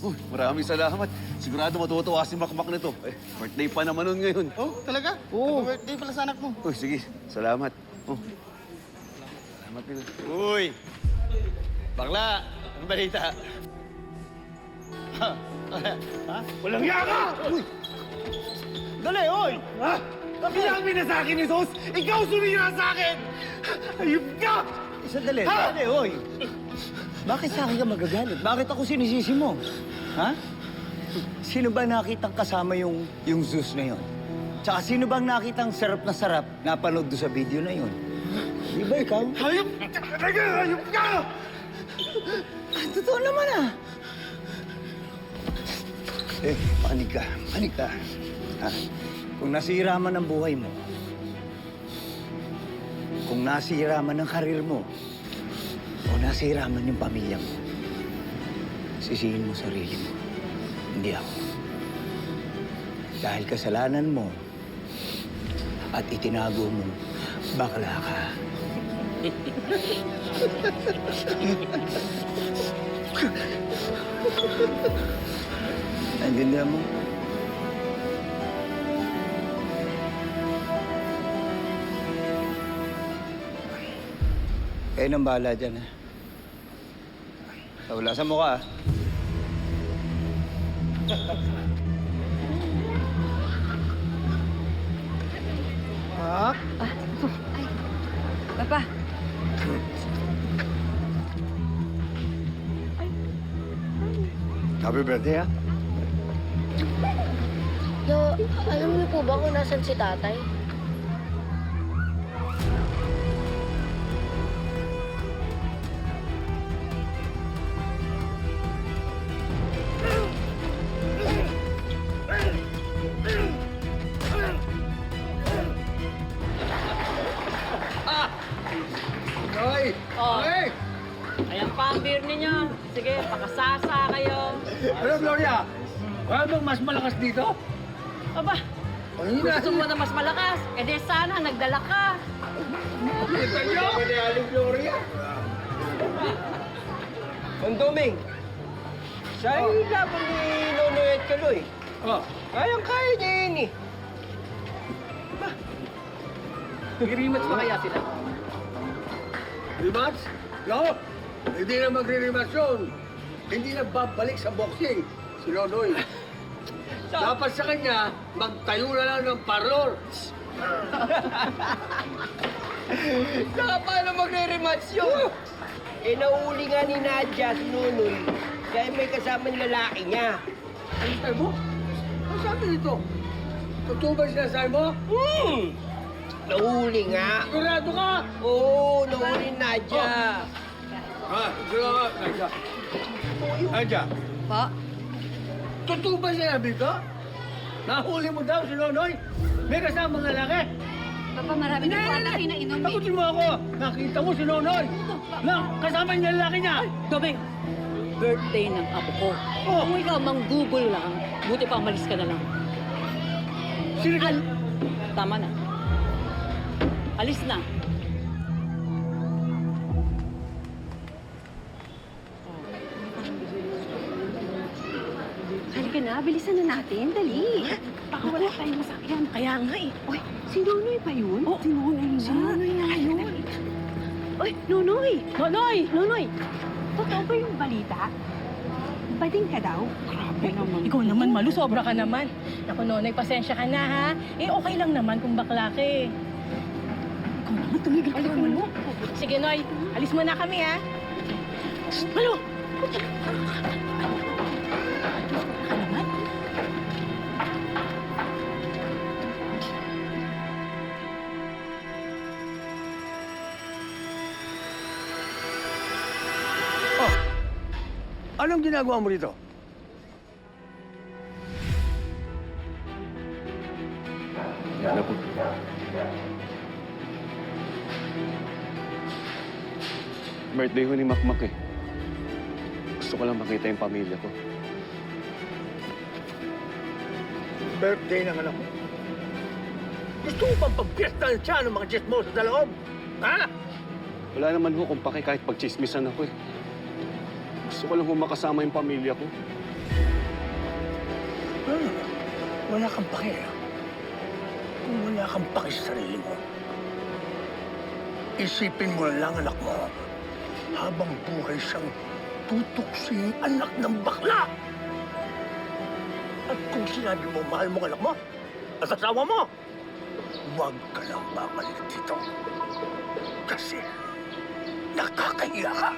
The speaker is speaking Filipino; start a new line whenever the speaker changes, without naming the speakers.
Uy, maraming salamat. Sigurado matutuwa si Makmak nito. Eh, birthday pa naman nun ngayon.
Oh, talaga?
Oo.
Happy birthday pala sa anak mo.
Uy, sige. Salamat. Oh. Salamat din.
Uy! Bakla! Ang balita? Ha?
Walang yaka!
Uy! Dali, oy!
Ha? Sinabi na sa akin ni Sos, ikaw sumira sa akin! Ayup ka!
Sandali,
Ha?
dali, oy! Bakit sa akin ka magagalit? Bakit ako sinisisi mo? Ha? Sino ba nakitang kasama yung Zeus na yon? Tsaka sino bang nakitang sarap na panood doon sa video na yon? Di ba ikaw?
Ayup! Talaga, ayup ka!
Totoo naman ah! Eh, panig ka. Ha? Kung nasira man ang buhay mo, kung nasira man ang karir mo, o nasira man yung pamilya mo, sisihin mo sarili mo. Hindi ako. Dahil kasalanan mo at itinago mo, bakla ka. Naintindihan mo? Kayo nang bahala dyan, ha? Tawlasan mo ka, ha?
Ha?
Papa,
Happy birthday, ha?
Alam niyo po ba kung nasan si tatay?
Hoy! Hoy!
ayan pa ang beer ninyo. Sige, pakasasa kayo.
Ano, Gloria? Wala bang mas malakas dito?
Aba,
Ay,
gusto mo na mas malakas. E di sana, nagdala ka.
Kita niyo? Pwede aling Gloria.
Kondoming, sa ilabang ni Nonoy at Kaloy,
Oh,
kayang-kaya niya yun eh.
Nag-rematch pa kaya sila?
rematch? No, hindi na magre-rematch yun. Hindi na babalik sa boxing si Nonoy. Dapat sa kanya, magtayo na lang ng parlor.
Saka paano magre-rematch yun? Eh, nahuli nga ni Nadia si Nonoy, kaya may kasama yung lalaki niya.
Ano tayo mo? Ano sabi nito? Totoo ba sinasabi mo?
Nahuli nga.
Sigurado ka?
Oo, nahuli ni Nadia.
Ha? Sigurado ka? Nadia. Nadia,
Po?
totoo ba sinabi ito? Nahuli mo daw si Nonoy? May kasama ng lalaki?
Papa, marami na po anak inainom eh.
Takutin mo ako! Nakita mo si Nonoy! Na, kasama niya yung lalaki niya!
Domeng, birthday ng apo ko.
Oh.
Kung ikaw manggugol lang, buti pa umalis ka na lang.
Sino ka?
Tama na. Alis na.
Halika na, bilisan na natin. Dali. Baka wala tayong masakyan. Kaya nga eh. Uy, si Nonoy pa yun? Oh, si Nonoy na. Si Nonoy na yun. Uy, Nonoy!
Nonoy!
Nonoy! Totoo ba yung balita? Bading ka daw?
Grabe naman. Ikaw naman, Malu. Sobra ka naman. Naku, Nonoy, pasensya ka na, ha? Eh, okay lang naman kung bakla ka eh.
Ikaw naman, tumigil ka naman mo.
Sige, Noy. Alis mo na kami, ha? Malu!
Ka naman?
Anong ginagawa mo rito?
Yan na po. Birthday ko ni Makmak eh. Gusto ko lang makita yung pamilya ko.
Birthday ng anak mo. Gusto mo bang pagpiestahan siya ng mga chismoso sa loob? Ha?
Wala naman ho kung paki kahit pagchismisan ako eh. Gusto ko lang ho makasama yung pamilya ko.
Wala kang pake. Kung wala kang pake sa sarili mo, isipin mo na lang anak mo habang buhay siyang tutuksing anak ng bakla. At kung sinabi mo mahal mo ang anak mo at asawa mo, huwag ka nang babalik dito. Kasi nakakahiya ka.